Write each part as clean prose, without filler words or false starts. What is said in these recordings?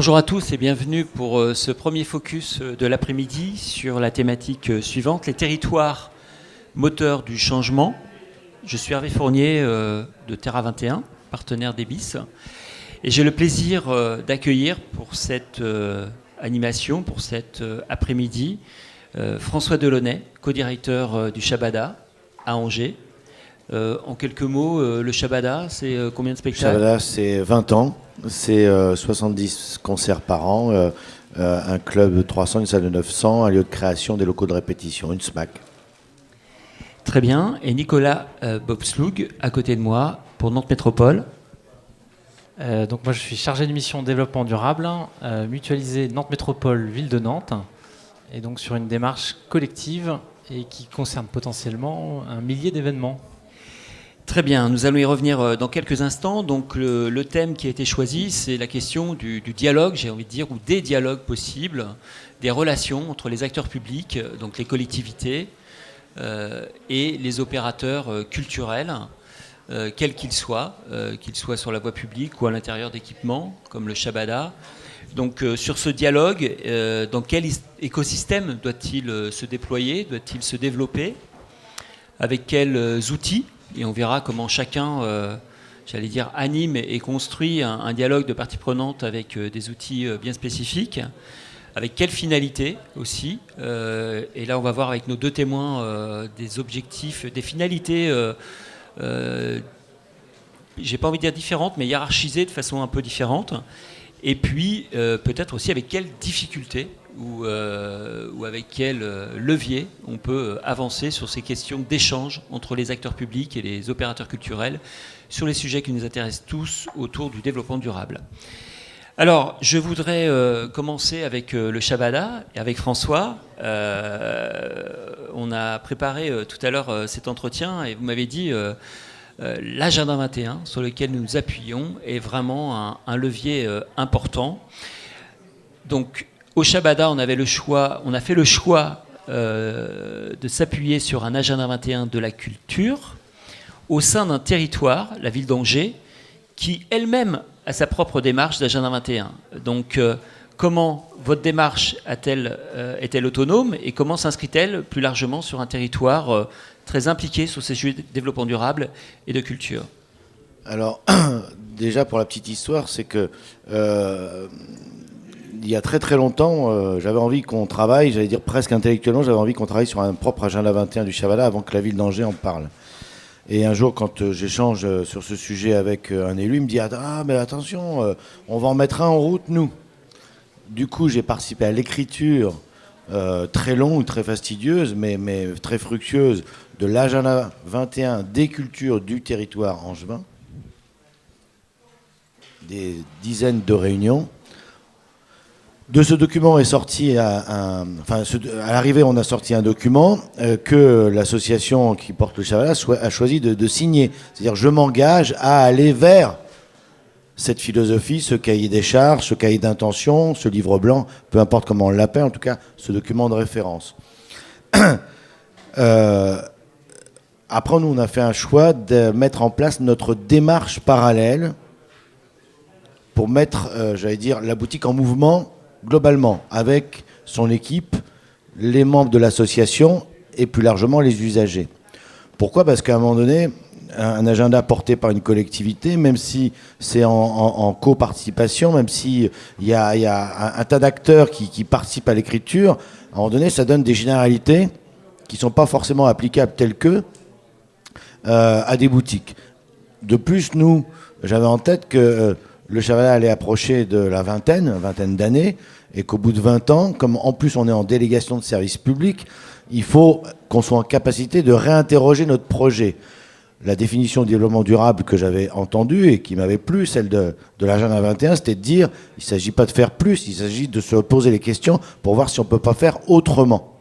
Bonjour à tous et bienvenue pour ce premier focus de l'après-midi sur la thématique suivante, les territoires moteurs du changement. Je suis Hervé Fournier de Terra 21, partenaire d'EBIS, et j'ai le plaisir d'accueillir pour cette animation, pour cet après-midi, François Delaunay, co-directeur du Shabada à Angers. En quelques mots, le Shabada, c'est combien de spectacles ? Le Shabada, c'est 20 ans, c'est 70 concerts par an, un club de 300, une salle de 900, un lieu de création, des locaux de répétition, une SMAC. Très bien. Et Nicolas Bobsloug, à côté de moi, pour Nantes Métropole. Donc moi, je suis chargé de mission développement durable, mutualisé Nantes Métropole, ville de Nantes, et donc sur une démarche collective et qui concerne potentiellement un millier d'événements. Très bien, nous allons y revenir dans quelques instants. Donc le thème qui a été choisi, c'est la question du dialogue, j'ai envie de dire, ou des dialogues possibles, des relations entre les acteurs publics, donc les collectivités, et les opérateurs culturels, quels qu'ils soient sur la voie publique ou à l'intérieur d'équipements, comme le Shabada. Donc sur ce dialogue, dans quel écosystème doit-il se déployer, doit-il se développer, avec quels outils ? Et on verra comment chacun, anime et construit un dialogue de parties prenantes avec des outils bien spécifiques, avec quelle finalité aussi. Et là, on va voir avec nos deux témoins des objectifs, des finalités, j'ai pas envie de dire différentes, mais hiérarchisées de façon un peu différente. Et puis, peut-être aussi avec quelles difficultés ou avec quel levier on peut avancer sur ces questions d'échange entre les acteurs publics et les opérateurs culturels sur les sujets qui nous intéressent tous autour du développement durable. Alors, je voudrais commencer avec le Shabada et avec François. On a préparé tout à l'heure cet entretien et vous m'avez dit... l'agenda 21 sur lequel nous nous appuyons est vraiment un levier important. Donc au Shabada, on a fait le choix de s'appuyer sur un agenda 21 de la culture au sein d'un territoire, la ville d'Angers, qui elle-même a sa propre démarche d'agenda 21. Donc comment votre démarche est-elle autonome et comment s'inscrit-elle plus largement sur un territoire très impliqué sur ces sujets de développement durable et de culture? Alors, déjà pour la petite histoire, c'est que il y a très très longtemps, j'avais envie qu'on travaille, j'allais dire presque intellectuellement, j'avais envie qu'on travaille sur un propre agenda 21 du Shabada avant que la ville d'Angers en parle. Et un jour, quand j'échange sur ce sujet avec un élu, il me dit « Ah, mais attention, on va en mettre un en route, nous ». Du coup, j'ai participé à l'écriture très longue, très fastidieuse, mais très fructueuse, de l'agenda 21 des cultures du territoire angevin. Des dizaines de réunions. De ce document est sorti à l'arrivée, on a sorti un document que l'association qui porte le Shabada a choisi de signer. C'est-à-dire, je m'engage à aller vers cette philosophie, ce cahier des charges, ce cahier d'intention, ce livre blanc, peu importe comment on l'appelle, en tout cas, ce document de référence. Après, nous, on a fait un choix de mettre en place notre démarche parallèle pour mettre, la boutique en mouvement globalement, avec son équipe, les membres de l'association et plus largement les usagers. Pourquoi ? Parce qu'à un moment donné, un agenda porté par une collectivité, même si c'est en coparticipation, même s'il y a un tas d'acteurs qui participent à l'écriture, à un moment donné, ça donne des généralités qui ne sont pas forcément applicables telles que à des boutiques. De plus, j'avais en tête que le Shabada allait approcher de la vingtaine d'années, et qu'au bout de 20 ans, comme en plus on est en délégation de service public, il faut qu'on soit en capacité de réinterroger notre projet. La définition de développement durable que j'avais entendue et qui m'avait plu, celle de l'agenda 21, c'était de dire il ne s'agit pas de faire plus, il s'agit de se poser les questions pour voir si on ne peut pas faire autrement.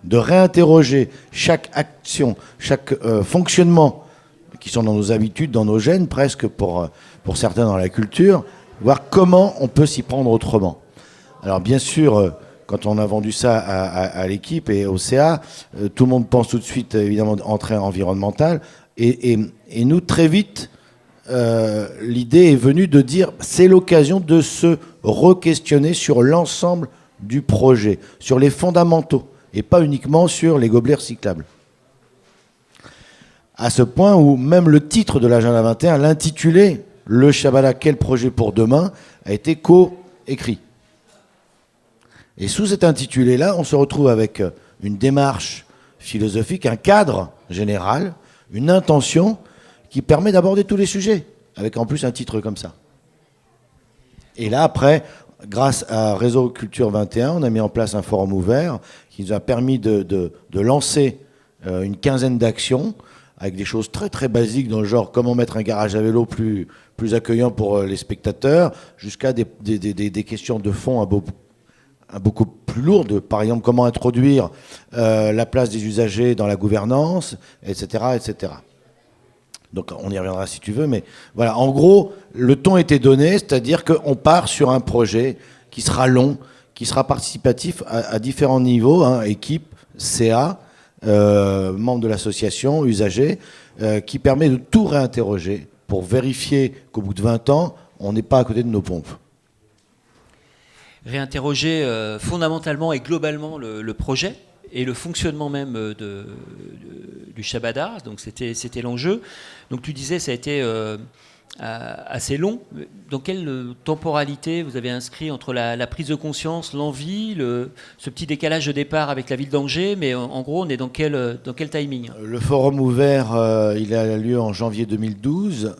De réinterroger chaque action, chaque fonctionnement qui sont dans nos habitudes, dans nos gènes presque pour certains dans la culture, voir comment on peut s'y prendre autrement. Alors bien sûr, quand on a vendu ça à l'équipe et au CA, tout le monde pense tout de suite évidemment entrée environnementale et nous très vite l'idée est venue de dire c'est l'occasion de se re-questionner sur l'ensemble du projet, sur les fondamentaux, et pas uniquement sur les gobelets recyclables. À ce point où même le titre de l'agenda 21, l'intitulé « Le Chabala, quel projet pour demain ?» a été co-écrit. Et sous cet intitulé-là, on se retrouve avec une démarche philosophique, un cadre général, une intention qui permet d'aborder tous les sujets, avec en plus un titre comme ça. Et là, après, grâce à Réseau Culture 21, on a mis en place un forum ouvert qui nous a permis de lancer une quinzaine d'actions avec des choses très très basiques dans le genre comment mettre un garage à vélo plus accueillant pour les spectateurs, jusqu'à des questions de fond beaucoup plus lourdes, par exemple comment introduire la place des usagers dans la gouvernance, etc., etc. Donc on y reviendra si tu veux, mais voilà, en gros, le ton était donné, c'est-à-dire qu'on part sur un projet qui sera long, qui sera participatif à différents niveaux, hein, équipe, CA, membres de l'association, usagers, qui permet de tout réinterroger pour vérifier qu'au bout de 20 ans, on n'est pas à côté de nos pompes. Réinterroger fondamentalement et globalement le projet et le fonctionnement même du Shabada, donc c'était l'enjeu. Donc tu disais ça a été assez long. Dans quelle temporalité vous avez inscrit entre la prise de conscience, l'envie, ce petit décalage de départ avec la ville d'Angers, mais en gros on est dans quel timing? Le forum ouvert, il a lieu en janvier 2012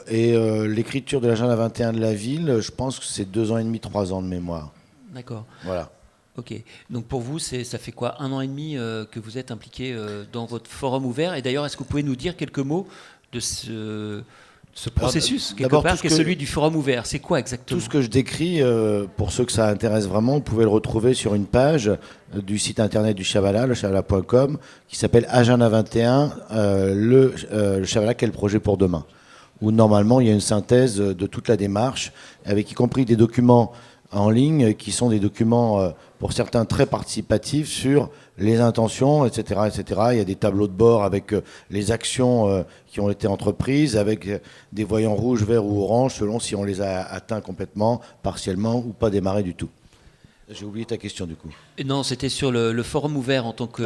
et l'écriture de l'agenda 21 de la ville, je pense que c'est 2 ans et demi, 3 ans de mémoire. D'accord. Voilà. Ok, donc pour vous, ça fait quoi, 1 an et demi que vous êtes impliqué dans votre forum ouvert? Et d'ailleurs, est-ce que vous pouvez nous dire quelques mots de ce processus, quelque part, qui est celui du forum ouvert? C'est quoi exactement? Tout ce que je décris, pour ceux que ça intéresse vraiment, vous pouvez le retrouver sur une page du site internet du Chavala, lechavala.com, qui s'appelle Agenda 21, le Chavala, quel projet pour demain? Où normalement, il y a une synthèse de toute la démarche, avec y compris des documents en ligne, qui sont des documents, pour certains, très participatifs sur les intentions, etc., etc. Il y a des tableaux de bord avec les actions qui ont été entreprises, avec des voyants rouges, verts ou orange, selon si on les a atteints complètement, partiellement, ou pas démarré du tout. J'ai oublié ta question, du coup. Non, c'était sur le forum ouvert en tant que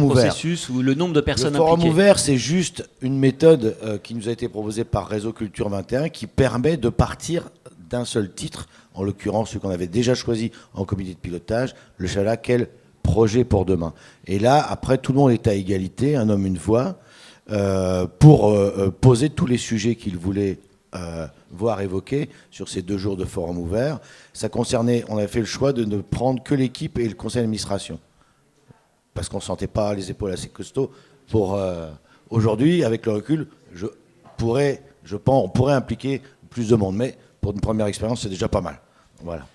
processus, ou le nombre de personnes impliquées. Le forum ouvert, c'est juste une méthode qui nous a été proposée par Réseau Culture 21, qui permet de partir d'un seul titre, en l'occurrence celui qu'on avait déjà choisi en comité de pilotage, le Chabala, quel projet pour demain. Et là, après, tout le monde est à égalité, un homme, une voix, pour poser tous les sujets qu'il voulait voir évoqués sur ces 2 jours de forum ouvert. Ça concernait, on avait fait le choix de ne prendre que l'équipe et le conseil d'administration, parce qu'on ne sentait pas les épaules assez costauds pour aujourd'hui, avec le recul, on pourrait impliquer plus de monde, mais pour une première expérience, c'est déjà pas mal. Voilà.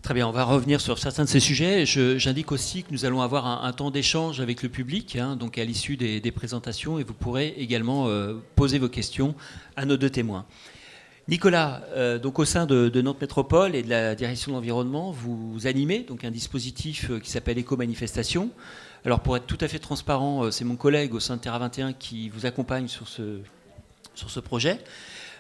Très bien, on va revenir sur certains de ces sujets. J'indique aussi que nous allons avoir un temps d'échange avec le public, hein, donc à l'issue des présentations, et vous pourrez également poser vos questions à nos 2 témoins. Nicolas, donc au sein de Nantes Métropole et de la direction de l'environnement, vous animez donc un dispositif qui s'appelle Éco-Manifestation. Alors pour être tout à fait transparent, c'est mon collègue au sein de Terra 21 qui vous accompagne sur ce projet.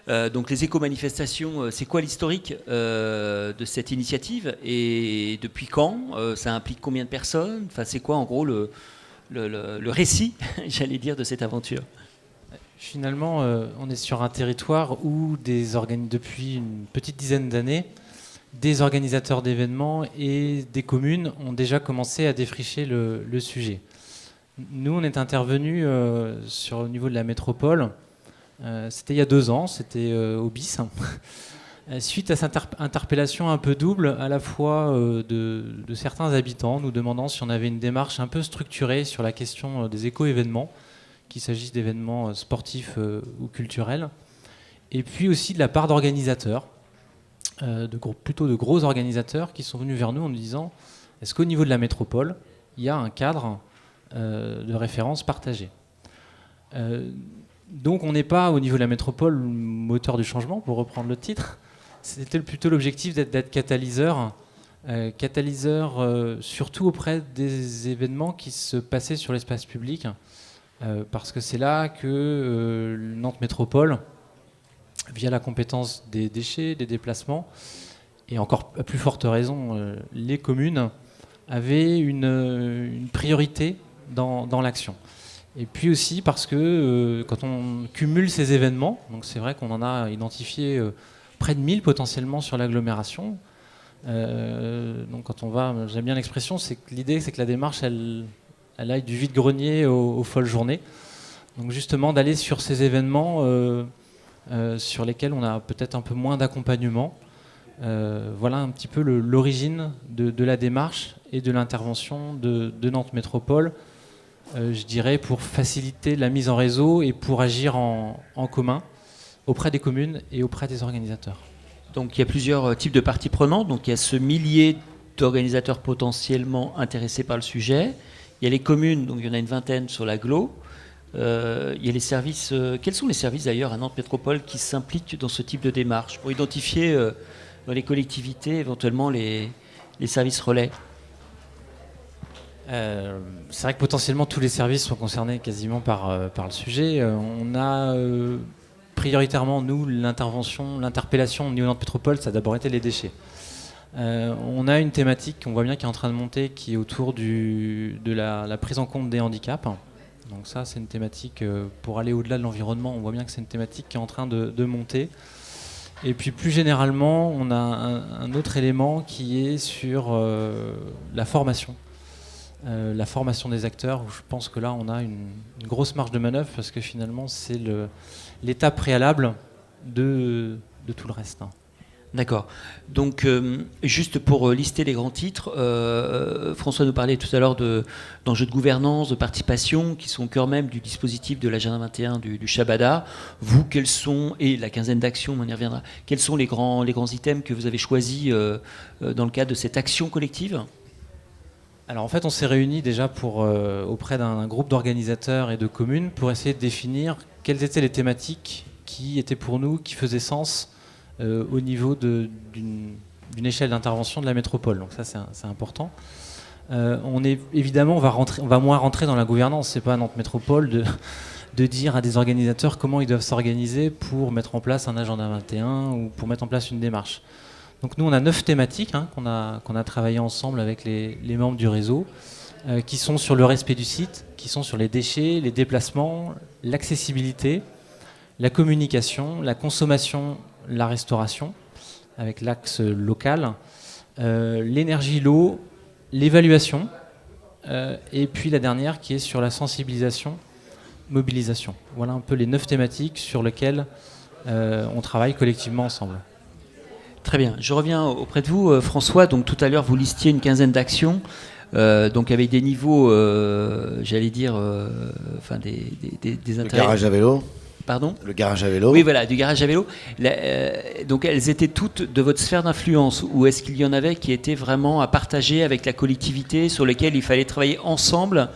Donc les éco-manifestations, c'est quoi l'historique de cette initiative et depuis quand? Ça implique combien de personnes? Enfin, c'est quoi en gros le récit, j'allais dire, de cette aventure? Finalement, on est sur un territoire où depuis une petite dizaine d'années, des organisateurs d'événements et des communes ont déjà commencé à défricher le sujet. Nous, on est intervenus au niveau de la métropole. C'était il y a 2 ans, c'était au BIS, suite à cette interpellation un peu double, à la fois de certains habitants nous demandant si on avait une démarche un peu structurée sur la question des éco-événements, qu'il s'agisse d'événements sportifs ou culturels, et puis aussi de la part d'organisateurs, plutôt de gros organisateurs qui sont venus vers nous en nous disant est-ce qu'au niveau de la métropole, il y a un cadre de référence partagé? Donc on n'est pas au niveau de la métropole moteur du changement, pour reprendre le titre. C'était plutôt l'objectif d'être catalyseur, surtout auprès des événements qui se passaient sur l'espace public, parce que c'est là que Nantes Métropole via la compétence des déchets, des déplacements, et encore à plus forte raison, les communes avaient une priorité dans l'action. Et puis aussi parce que quand on cumule ces événements, donc c'est vrai qu'on en a identifié près de 1000 potentiellement sur l'agglomération. Donc quand on va, j'aime bien l'expression, c'est que l'idée c'est que la démarche elle aille du vide-grenier aux folles journées. Donc justement d'aller sur ces événements sur lesquels on a peut-être un peu moins d'accompagnement. Voilà un petit peu l'origine de la démarche et de l'intervention de Nantes Métropole, je dirais pour faciliter la mise en réseau et pour agir en commun auprès des communes et auprès des organisateurs. Donc il y a plusieurs types de parties prenantes. Donc il y a ce millier d'organisateurs potentiellement intéressés par le sujet. Il y a les communes, donc il y en a une vingtaine sur l'agglo. Il y a les services. Quels sont les services d'ailleurs à Nantes Métropole qui s'impliquent dans ce type de démarche pour identifier dans les collectivités éventuellement les services relais? C'est vrai que potentiellement tous les services sont concernés quasiment par le sujet. On a prioritairement, nous, l'interpellation au niveau de Nantes Métropole, ça a d'abord été les déchets. On a une thématique qu'on voit bien qui est en train de monter, qui est autour de la prise en compte des handicaps. Donc ça, c'est une thématique, pour aller au-delà de l'environnement, on voit bien que c'est une thématique qui est en train de monter. Et puis plus généralement, on a un autre élément qui est sur la formation. La formation des acteurs, où je pense que là, on a une grosse marge de manœuvre, parce que finalement, c'est l'étape préalable de tout le reste. D'accord. Donc, juste pour lister les grands titres, François nous parlait tout à l'heure d'enjeux de gouvernance, de participation, qui sont au cœur même du dispositif de l'agenda 21 du Shabada. Vous, quels sont, et la quinzaine d'actions, on y reviendra, quels sont les grands items que vous avez choisis dans le cadre de cette action collective ? Alors en fait, on s'est réunis déjà auprès d'un groupe d'organisateurs et de communes pour essayer de définir quelles étaient les thématiques qui étaient pour nous, qui faisaient sens au niveau d'une échelle d'intervention de la métropole. Donc ça, c'est important. On va moins rentrer dans la gouvernance. C'est pas à Nantes Métropole de dire à des organisateurs comment ils doivent s'organiser pour mettre en place un agenda 21 ou pour mettre en place une démarche. Donc nous, on a 9 thématiques qu'on a travaillé ensemble avec les membres du réseau, qui sont sur le respect du site, qui sont sur les déchets, les déplacements, l'accessibilité, la communication, la consommation, la restauration, avec l'axe local, l'énergie, l'eau, l'évaluation, et puis la dernière qui est sur la sensibilisation, mobilisation. Voilà un peu les 9 thématiques sur lesquelles on travaille collectivement ensemble. Très bien. Je reviens auprès de vous, François. Donc tout à l'heure, vous listiez une quinzaine d'actions, donc avec des niveaux, j'allais dire, des intérêts. Le garage à vélo. Pardon ? Le garage à vélo. Oui, voilà, du garage à vélo. Donc elles étaient toutes de votre sphère d'influence, ou est-ce qu'il y en avait qui étaient vraiment à partager avec la collectivité, sur lesquelles il fallait travailler ensemble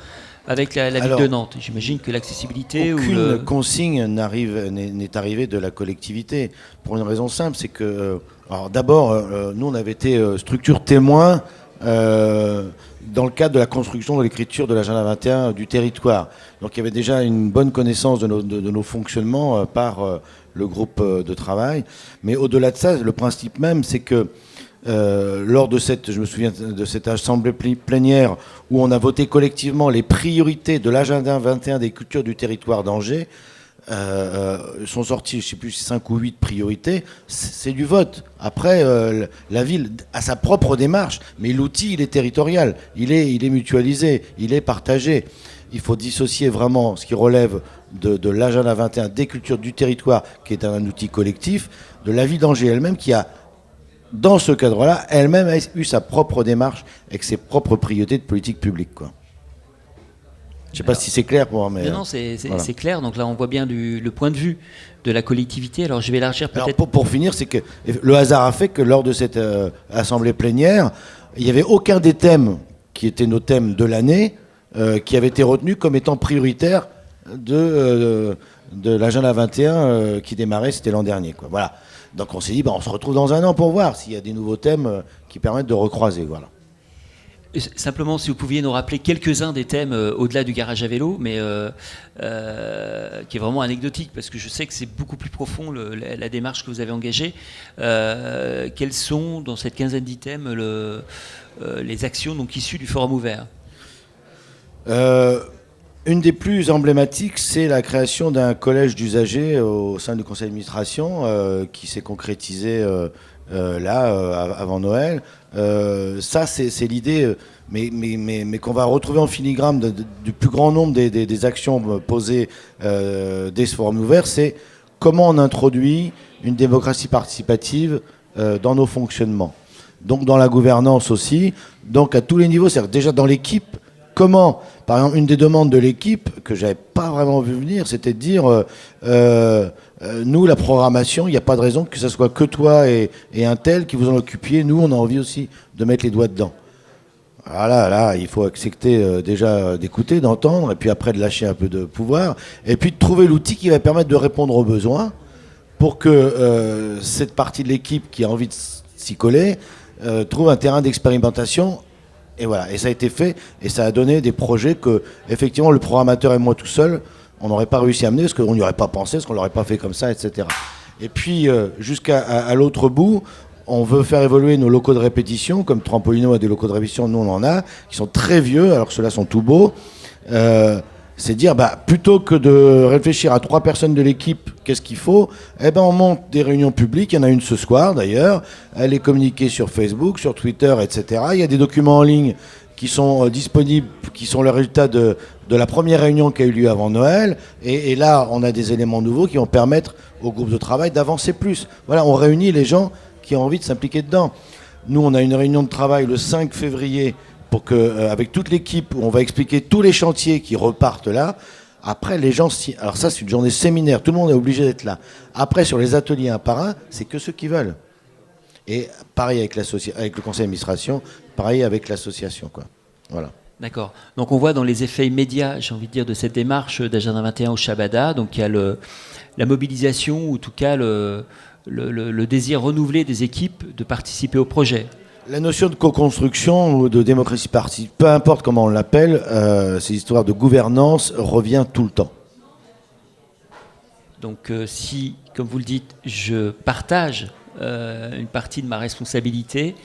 avec la ville de Nantes? J'imagine que l'accessibilité... Aucune consigne n'est arrivée de la collectivité, pour une raison simple, c'est que... Alors d'abord, nous on avait été structure témoin dans le cadre de la construction de l'écriture de l'agenda 21 du territoire. Donc il y avait déjà une bonne connaissance de nos fonctionnements par le groupe de travail. Mais au-delà de ça, le principe même, c'est que lors de je me souviens de cette assemblée plénière où on a voté collectivement les priorités de l'agenda 21 des cultures du territoire d'Angers, sont sortis, je ne sais plus, 5 ou 8 priorités, c'est du vote. Après, la ville a sa propre démarche, mais l'outil, il est territorial, il est mutualisé, il est partagé. Il faut dissocier vraiment ce qui relève de l'agenda 21 des cultures du territoire, qui est un outil collectif, de la ville d'Angers elle-même, qui a, dans ce cadre-là, elle-même a eu sa propre démarche avec ses propres priorités de politique publique, quoi. Je ne sais pas si c'est clair pour moi, mais... Non, c'est clair. Donc là, on voit bien le point de vue de la collectivité. Alors, je vais élargir peut-être... Alors, pour finir, c'est que le hasard a fait que lors de cette assemblée plénière, il n'y avait aucun des thèmes qui étaient nos thèmes de l'année qui avait été retenu comme étant prioritaire de l'agenda 21 qui démarrait, c'était l'an dernier, quoi. Voilà. Donc on s'est dit, on se retrouve dans un an pour voir s'il y a des nouveaux thèmes qui permettent de recroiser. Voilà. Simplement, si vous pouviez nous rappeler quelques-uns des thèmes au-delà du garage à vélo, mais qui est vraiment anecdotique, parce que je sais que c'est beaucoup plus profond la démarche que vous avez engagée. Quels sont, dans cette quinzaine d'items, les actions donc, issues du Forum ouvert? Une des plus emblématiques, c'est la création d'un collège d'usagers au sein du conseil d'administration qui s'est concrétisé avant Noël. Ça, c'est l'idée, mais qu'on va retrouver en filigrane du plus grand nombre des actions posées dès ce forum ouvert, c'est comment on introduit une démocratie participative dans nos fonctionnements. Donc dans la gouvernance aussi, donc à tous les niveaux, c'est-à-dire déjà dans l'équipe, comment, par exemple, une des demandes de l'équipe que j'avais pas vraiment vu venir, c'était de dire nous, la programmation, il n'y a pas de raison que ce soit que toi et un tel qui vous en occupiez. Nous, on a envie aussi de mettre les doigts dedans. Voilà, là, il faut accepter déjà d'écouter, d'entendre, et puis après de lâcher un peu de pouvoir, et puis de trouver l'outil qui va permettre de répondre aux besoins pour que cette partie de l'équipe qui a envie de s'y coller trouve un terrain d'expérimentation. Et voilà, et ça a été fait, et ça a donné des projets que, effectivement, le programmateur et moi tout seul, on n'aurait pas réussi à mener, parce qu'on n'y aurait pas pensé, parce qu'on ne l'aurait pas fait comme ça, etc. Et puis, jusqu'à l'autre bout, on veut faire évoluer nos locaux de répétition, comme Trampolino a des locaux de répétition, nous on en a, qui sont très vieux, alors que ceux-là sont tout beaux. C'est dire, plutôt que de réfléchir à 3 personnes de l'équipe, qu'est-ce qu'il faut, on monte des réunions publiques, il y en a une ce soir d'ailleurs, elle est communiquée sur Facebook, sur Twitter, etc. Il y a des documents en ligne qui sont disponibles, qui sont le résultat de la première réunion qui a eu lieu avant Noël, et là on a des éléments nouveaux qui vont permettre au groupe de travail d'avancer plus. Voilà, on réunit les gens qui ont envie de s'impliquer dedans. Nous, on a une réunion de travail le 5 février pour que, avec toute l'équipe, on va expliquer tous les chantiers qui repartent là. Après, les gens... Alors ça, c'est une journée séminaire. Tout le monde est obligé d'être là. Après, sur les ateliers un par un, c'est que ceux qui veulent. Et pareil avec le conseil d'administration, pareil avec l'association, quoi. Voilà. D'accord. Donc on voit dans les effets immédiats, j'ai envie de dire, de cette démarche d'Agenda 21 au Shabada, donc il y a la mobilisation, ou en tout cas le désir renouvelé des équipes de participer au projet. La notion de co-construction ou de démocratie participative, peu importe comment on l'appelle, ces histoires de gouvernance revient tout le temps. Donc si, comme vous le dites, je partage une partie de ma responsabilité,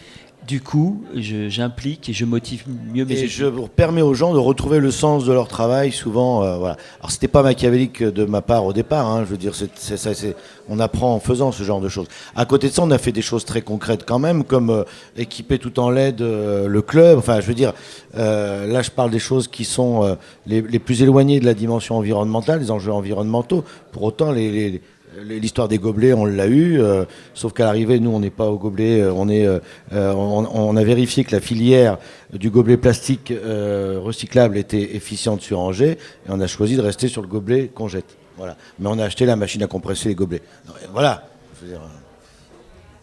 du coup, j'implique et je motive mieux mes équipes. Et je permets aux gens de retrouver le sens de leur travail, souvent. Voilà. Alors, c'était pas machiavélique de ma part au départ. Hein, je veux dire, on apprend en faisant ce genre de choses. À côté de ça, on a fait des choses très concrètes quand même, comme équiper tout en LED le club. Enfin, je veux dire, là, je parle des choses qui sont les plus éloignées de la dimension environnementale, des enjeux environnementaux. Pour autant, l'histoire des gobelets, on l'a eu, sauf qu'à l'arrivée, nous, on n'est pas au gobelet. On a vérifié que la filière du gobelet plastique recyclable était efficiente sur Angers, et on a choisi de rester sur le gobelet qu'on jette. Voilà. Mais on a acheté la machine à compresser les gobelets. Voilà. Je veux dire,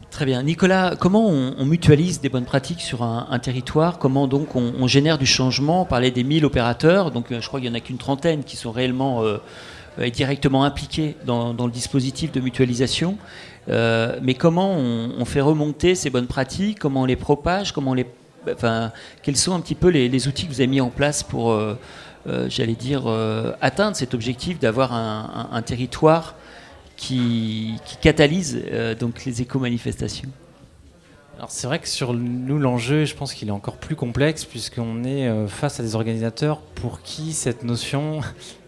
Très bien. Nicolas, comment on mutualise des bonnes pratiques sur un territoire? Comment donc on génère du changement? On parlait des 1000 opérateurs, donc je crois qu'il n'y en a qu'une trentaine qui sont réellement... est directement impliqué dans le dispositif de mutualisation. Mais comment on fait remonter ces bonnes pratiques? Comment on les propage? Quels sont un petit peu les outils que vous avez mis en place pour, atteindre cet objectif d'avoir un territoire qui catalyse donc les éco-manifestations? Alors c'est vrai que sur nous, l'enjeu, je pense qu'il est encore plus complexe, puisqu'on est face à des organisateurs pour qui cette notion,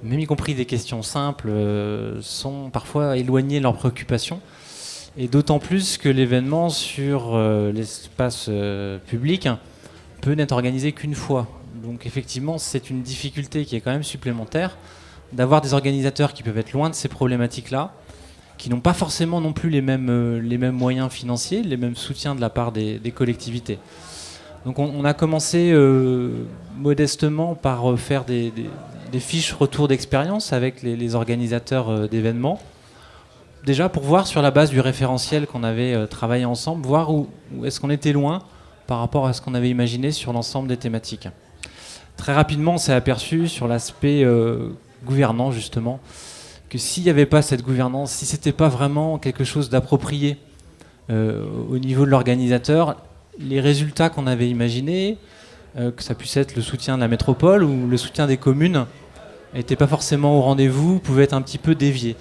même y compris des questions simples, sont parfois éloignées de leurs préoccupations. Et d'autant plus que l'événement sur l'espace public peut n'être organisé qu'une fois. Donc effectivement, c'est une difficulté qui est quand même supplémentaire, d'avoir des organisateurs qui peuvent être loin de ces problématiques-là, qui n'ont pas forcément non plus les mêmes moyens financiers, les mêmes soutiens de la part des collectivités. Donc on a commencé modestement par faire des fiches retour d'expérience avec les organisateurs d'événements, déjà pour voir sur la base du référentiel qu'on avait travaillé ensemble, voir où est-ce qu'on était loin par rapport à ce qu'on avait imaginé sur l'ensemble des thématiques. Très rapidement, on s'est aperçu sur l'aspect gouvernant, justement, que s'il n'y avait pas cette gouvernance, si ce n'était pas vraiment quelque chose d'approprié au niveau de l'organisateur, les résultats qu'on avait imaginés que ça puisse être le soutien de la métropole ou le soutien des communes n'était pas forcément au rendez-vous, pouvait être un petit peu dévié.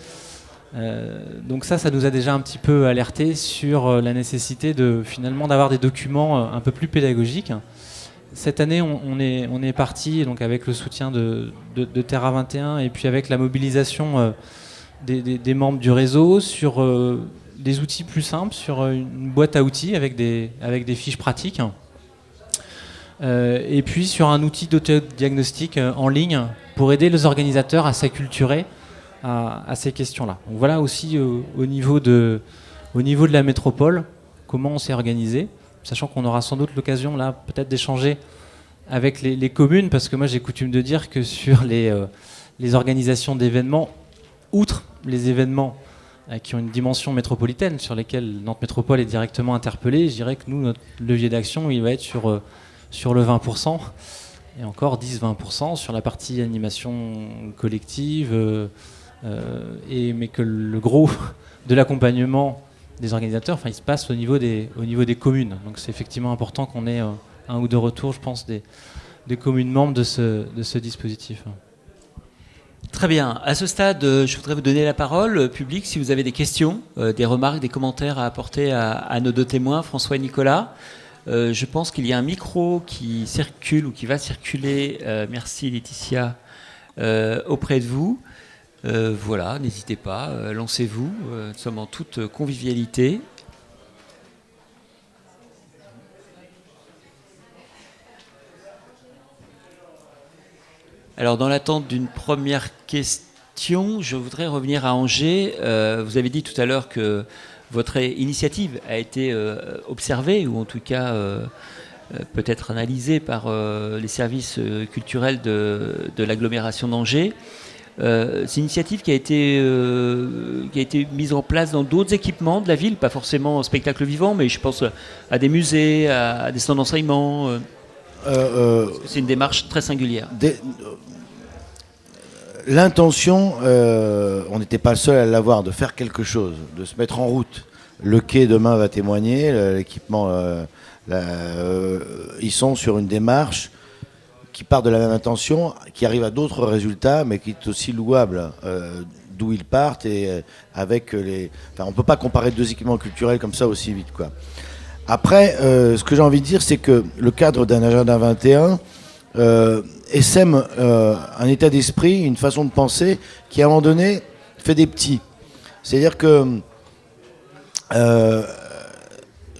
Donc ça nous a déjà un petit peu alerté sur la nécessité finalement d'avoir des documents un peu plus pédagogiques. Cette année, on est parti donc avec le soutien de Terra 21 et puis avec la mobilisation des membres du réseau sur des outils plus simples, sur une boîte à outils avec des fiches pratiques. Et puis sur un outil d'autodiagnostic en ligne pour aider les organisateurs à s'acculturer à ces questions-là. Donc voilà aussi au niveau de la métropole, comment on s'est organisé, sachant qu'on aura sans doute l'occasion là peut-être d'échanger avec les communes, parce que moi j'ai coutume de dire que sur les organisations d'événements, outre les événements qui ont une dimension métropolitaine sur lesquels Nantes Métropole est directement interpellée, je dirais que nous, notre levier d'action, il va être sur le 20%, et encore 10-20% sur la partie animation collective, mais que le gros de l'accompagnement des organisateurs, il se passe au niveau des communes. Donc c'est effectivement important qu'on ait un ou deux retours, je pense, des communes membres de ce dispositif. Très bien. À ce stade, je voudrais vous donner la parole, public, si vous avez des questions, des remarques, des commentaires à apporter à nos deux témoins, François et Nicolas. Je pense qu'il y a un micro qui circule ou qui va circuler, merci Laetitia, auprès de vous. Voilà, n'hésitez pas, lancez-vous, nous sommes en toute convivialité. Alors, dans l'attente d'une première question, je voudrais revenir à Angers. Vous avez dit tout à l'heure que votre initiative a été observée, ou en tout cas peut-être analysée par les services culturels de l'agglomération d'Angers. C'est une initiative qui a été mise en place dans d'autres équipements de la ville, pas forcément en spectacle vivant, mais je pense à des musées, à des stands d'enseignement. C'est une démarche très singulière. L'intention, on n'était pas le seul à l'avoir, de faire quelque chose, de se mettre en route. Le quai demain va témoigner, l'équipement, ils sont sur une démarche qui part de la même intention, qui arrive à d'autres résultats, mais qui est aussi louable, d'où ils partent et avec les. Enfin, on peut pas comparer deux équipements culturels comme ça aussi vite, quoi. Après, ce que j'ai envie de dire, c'est que le cadre d'un agenda 21 essaime un état d'esprit, une façon de penser qui, à un moment donné, fait des petits. C'est-à-dire que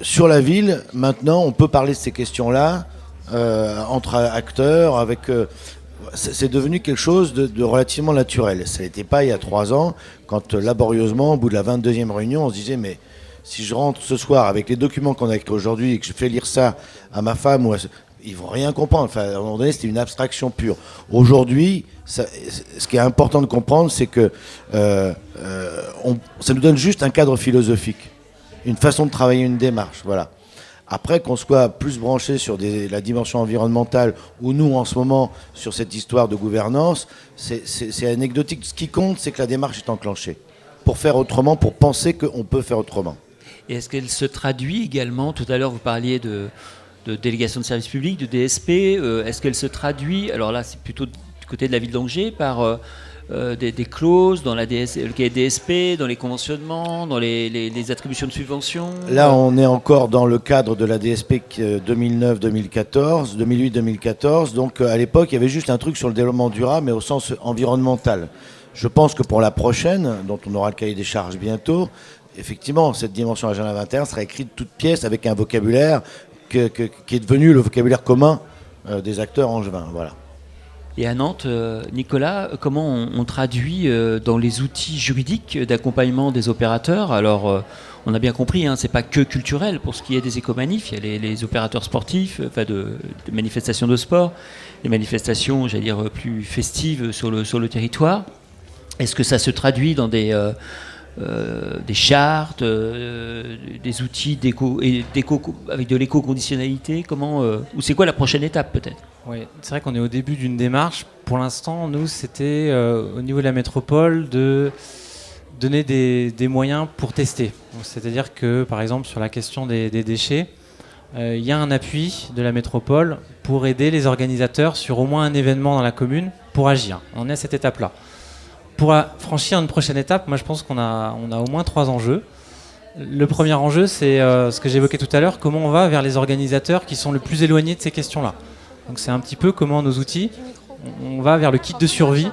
sur la ville, maintenant, on peut parler de ces questions-là entre acteurs, avec. C'est devenu quelque chose de relativement naturel. Ça n'était pas il y a 3 ans, quand laborieusement, au bout de la 22e réunion, on se disait, mais si je rentre ce soir avec les documents qu'on a écrits aujourd'hui et que je fais lire ça à ma femme, ils vont rien comprendre. Enfin, à un moment donné, c'était une abstraction pure. Aujourd'hui, ce qui est important de comprendre, c'est que ça nous donne juste un cadre philosophique, une façon de travailler, une démarche. Voilà. Après, qu'on soit plus branché sur la dimension environnementale ou nous, en ce moment, sur cette histoire de gouvernance, c'est anecdotique. Ce qui compte, c'est que la démarche est enclenchée. Pour faire autrement, pour penser qu'on peut faire autrement. Et est-ce qu'elle se traduit également, tout à l'heure vous parliez de délégation de service public, de DSP, est-ce qu'elle se traduit, alors là c'est plutôt du côté de la ville d'Angers, par des clauses dans le cahier DSP, dans les conventionnements, dans les attributions de subventions? Là on est encore dans le cadre de la DSP 2009-2014, 2008-2014, donc à l'époque il y avait juste un truc sur le développement durable, mais au sens environnemental. Je pense que pour la prochaine, dont on aura le cahier des charges bientôt, effectivement, cette dimension Agenda 21 sera écrite toute pièce avec un vocabulaire qui est devenu le vocabulaire commun des acteurs angevins. Voilà. Et à Nantes, Nicolas, comment on traduit dans les outils juridiques d'accompagnement des opérateurs? Alors, on a bien compris, hein, c'est pas que culturel pour ce qui est des écomanifs. Il y a les opérateurs sportifs, enfin de manifestations de sport, les manifestations, j'allais dire, plus festives sur le territoire. Est-ce que ça se traduit dans des chartes, des outils avec de l'éco-conditionnalité? Ou c'est quoi la prochaine étape peut-être? Oui, c'est vrai qu'on est au début d'une démarche. Pour l'instant, nous, c'était au niveau de la métropole de donner des moyens pour tester. Donc, c'est-à-dire que, par exemple, sur la question des déchets, il y a un appui de la métropole pour aider les organisateurs sur au moins un événement dans la commune pour agir. On est à cette étape-là. Pour franchir une prochaine étape, moi je pense qu'on a au moins 3 enjeux. Le premier enjeu, c'est ce que j'évoquais tout à l'heure, comment on va vers les organisateurs qui sont le plus éloignés de ces questions-là. Donc c'est un petit peu comment nos outils, on va vers le kit de survie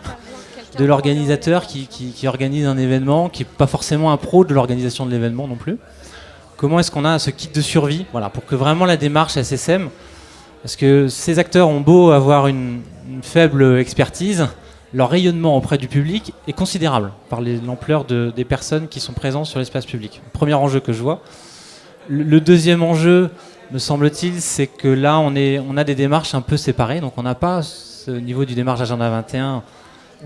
de l'organisateur qui organise un événement, qui n'est pas forcément un pro de l'organisation de l'événement non plus. Comment est-ce qu'on a ce kit de survie, voilà, pour que vraiment la démarche SSM, parce que ces acteurs ont beau avoir une faible expertise, leur rayonnement auprès du public est considérable par l'ampleur des personnes qui sont présentes sur l'espace public. Premier enjeu que je vois. Le deuxième enjeu, me semble-t-il, c'est que là, on a des démarches un peu séparées. Donc on n'a pas ce niveau du démarche Agenda 21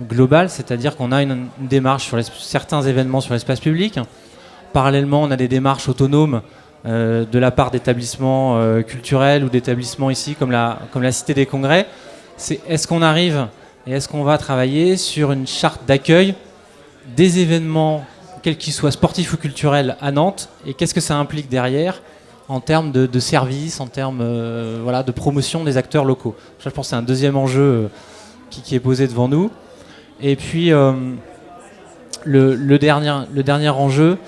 global, c'est-à-dire qu'on a une démarche sur certains événements sur l'espace public. Parallèlement, on a des démarches autonomes de la part d'établissements culturels ou d'établissements ici, comme la Cité des Congrès. Est-ce qu'on arrive et est-ce qu'on va travailler sur une charte d'accueil des événements, quels qu'ils soient sportifs ou culturels, à Nantes, et qu'est-ce que ça implique derrière en termes de services, en termes de promotion des acteurs locaux. Ça, je pense que c'est un deuxième enjeu qui est posé devant nous. Et puis, le dernier enjeu,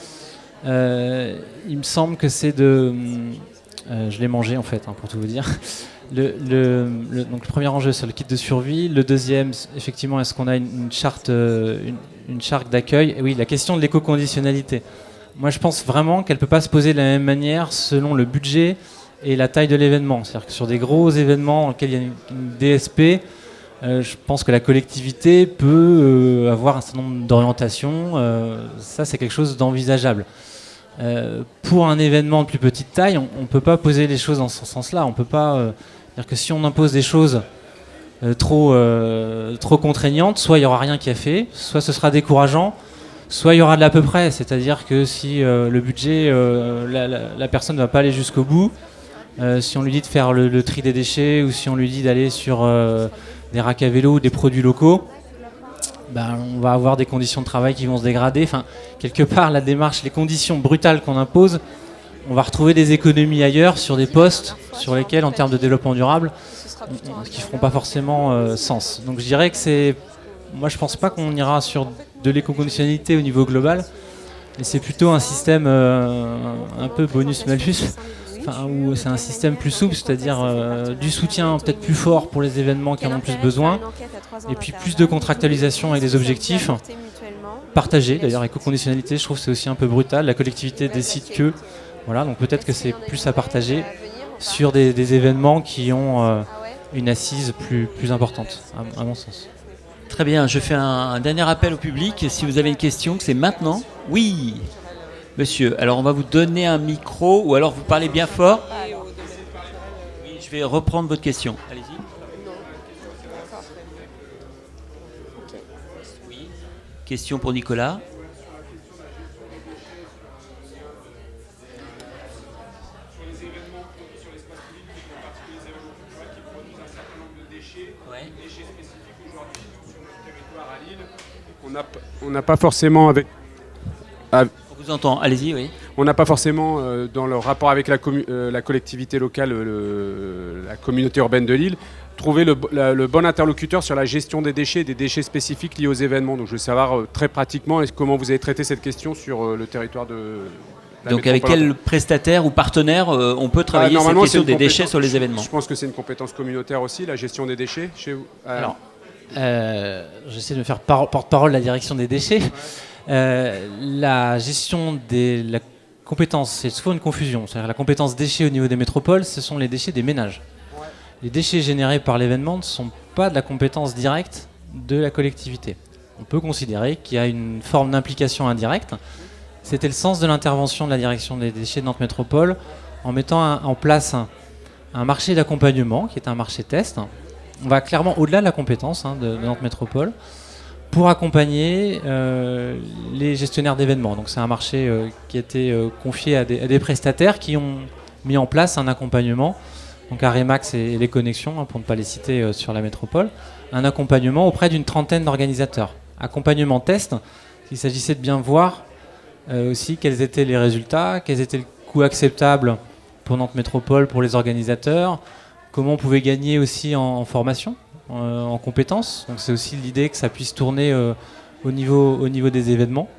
il me semble que c'est je l'ai mangé en fait, pour tout vous dire. Donc le premier enjeu, c'est le kit de survie. Le deuxième, effectivement, est-ce qu'on a une charte d'accueil ? Et oui, la question de l'éco-conditionnalité. Moi, je pense vraiment qu'elle ne peut pas se poser de la même manière selon le budget et la taille de l'événement. C'est-à-dire que sur des gros événements dans lesquels il y a une DSP, je pense que la collectivité peut avoir un certain nombre d'orientations. Ça, c'est quelque chose d'envisageable. Pour un événement de plus petite taille, on ne peut pas poser les choses dans ce sens-là. On peut pas dire que si on impose des choses trop contraignantes, soit il n'y aura rien qui est fait, soit ce sera décourageant, soit il y aura de l'à peu près. C'est-à-dire que si le budget, la personne ne va pas aller jusqu'au bout, si on lui dit de faire le tri des déchets ou si on lui dit d'aller sur des racks à vélo ou des produits locaux, on va avoir des conditions de travail qui vont se dégrader. Enfin, quelque part, la démarche, les conditions brutales qu'on impose, on va retrouver des économies ailleurs sur des postes sur lesquels, en termes de développement durable, qui ne feront pas forcément sens. Donc je dirais que moi je pense pas qu'on ira sur de l'éco-conditionnalité au niveau global, mais c'est plutôt un système un peu bonus-malus, où c'est un système plus souple, c'est-à-dire du soutien peut-être plus fort pour les événements qui en ont plus besoin, et puis plus de contractualisation avec des objectifs partagés. D'ailleurs, éco-conditionnalité, je trouve que c'est aussi un peu brutal. La collectivité décide que, voilà, donc peut-être que c'est plus à partager sur des événements qui ont une assise plus importante, à mon sens. Très bien, je fais un dernier appel au public. Si vous avez une question, c'est maintenant. Oui, monsieur. Alors, on va vous donner un micro, ou alors vous parlez bien fort. Oui, je vais reprendre votre question. Allez-y. Oui. Question pour Nicolas. On n'a pas forcément avec. On vous entend, allez-y, oui. On n'a pas forcément, dans le rapport avec la collectivité locale, la communauté urbaine de Lille, trouvé le bon interlocuteur sur la gestion des déchets spécifiques liés aux événements. Donc je veux savoir très pratiquement comment vous avez traité cette question sur le territoire de la Donc avec quel prestataire ou partenaire on peut travailler cette question des déchets sur les événements ? Je pense que c'est une compétence communautaire aussi, la gestion des déchets chez vous. Alors, j'essaie de me faire porte-parole de la direction des déchets. La gestion la compétence, c'est souvent une confusion. C'est-à-dire la compétence déchets au niveau des métropoles, ce sont les déchets des ménages. Ouais. Les déchets générés par l'événement ne sont pas de la compétence directe de la collectivité. On peut considérer qu'il y a une forme d'implication indirecte. C'était le sens de l'intervention de la direction des déchets de Nantes Métropole en mettant en place un marché d'accompagnement qui est un marché test. On va clairement au-delà de la compétence de Nantes Métropole pour accompagner les gestionnaires d'événements. Donc c'est un marché qui a été confié à des prestataires qui ont mis en place un accompagnement, donc Aremax et les connexions, pour ne pas les citer sur la métropole, un accompagnement auprès d'une trentaine d'organisateurs. Accompagnement test, il s'agissait de bien voir aussi quels étaient les résultats, quels étaient le coût acceptable pour Nantes Métropole, pour les organisateurs, comment on pouvait gagner aussi en formation, en compétences. Donc c'est aussi l'idée que ça puisse tourner au niveau des événements.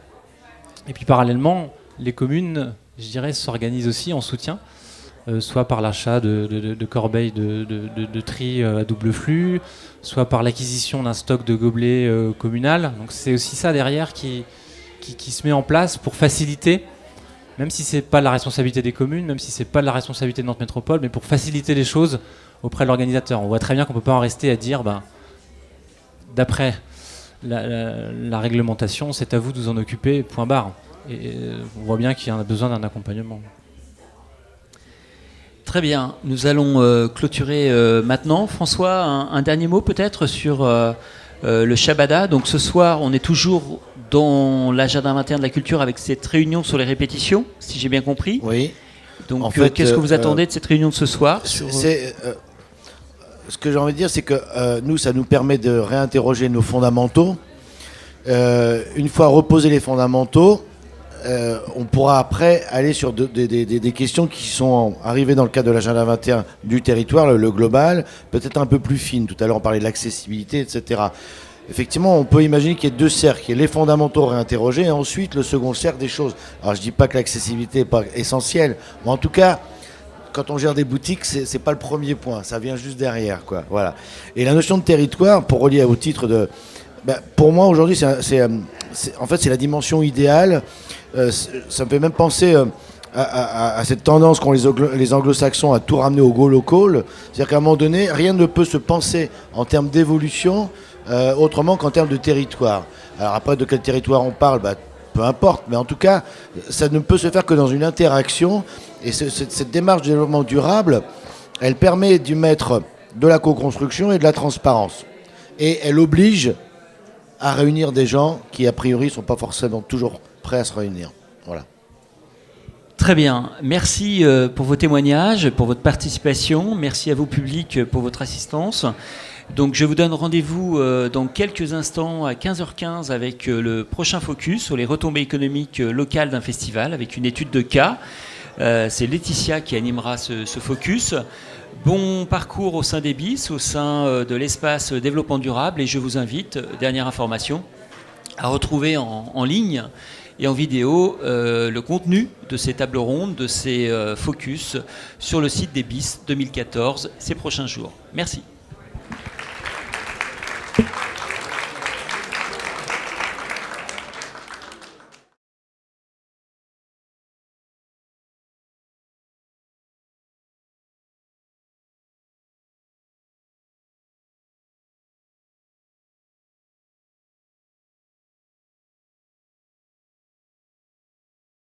Et puis parallèlement, les communes, je dirais, s'organisent aussi en soutien, soit par l'achat de corbeilles de tri à double flux, soit par l'acquisition d'un stock de gobelets communal. Donc c'est aussi ça derrière qui se met en place pour faciliter, même si c'est pas la responsabilité des communes, même si c'est pas la responsabilité de Nantes Métropole, mais pour faciliter les choses auprès de l'organisateur. On voit très bien qu'on peut pas en rester à dire, d'après la réglementation, c'est à vous de vous en occuper, point barre. Et on voit bien qu'il y a besoin d'un accompagnement. Très bien, nous allons clôturer maintenant. François, un dernier mot peut-être sur le Shabada. Donc ce soir, on est toujours dans l'agenda 21 de la culture avec cette réunion sur les répétitions, si j'ai bien compris. Oui. Donc En fait, qu'est-ce que vous attendez de cette réunion de ce soir Ce que j'ai envie de dire, c'est que nous, ça nous permet de réinterroger nos fondamentaux. Une fois reposés les fondamentaux, on pourra après aller sur des questions qui sont arrivées dans le cadre de l'agenda 21 du territoire, le global, peut-être un peu plus fine. Tout à l'heure, on parlait de l'accessibilité, etc. Effectivement, on peut imaginer qu'il y ait deux cercles. Il y a les fondamentaux réinterrogés et ensuite le second cercle des choses. Alors, je ne dis pas que l'accessibilité n'est pas essentielle, mais en tout cas, quand on gère des boutiques, c'est pas le premier point. Ça vient juste derrière, quoi. Voilà. Et la notion de territoire, pour relier au titre de... pour moi, aujourd'hui, en fait, c'est la dimension idéale. Ça me fait même penser à cette tendance qu'ont les anglo-saxons à tout ramener au go local. C'est-à-dire qu'à un moment donné, rien ne peut se penser en termes d'évolution autrement qu'en termes de territoire. Alors après, de quel territoire on parle, peu importe. Mais en tout cas, ça ne peut se faire que dans une interaction. Et cette démarche de développement durable, elle permet d'y mettre de la co-construction et de la transparence. Et elle oblige à réunir des gens qui, a priori, ne sont pas forcément toujours prêts à se réunir. Voilà. Très bien. Merci pour vos témoignages, pour votre participation. Merci à vous, public, pour votre assistance. Donc, je vous donne rendez-vous dans quelques instants à 15h15 avec le prochain focus sur les retombées économiques locales d'un festival avec une étude de cas. C'est Laetitia qui animera ce focus. Bon parcours au sein des BIS, au sein de l'espace développement durable, et je vous invite, dernière information, à retrouver en ligne et en vidéo le contenu de ces tables rondes, de ces focus sur le site des BIS 2014 ces prochains jours. Merci.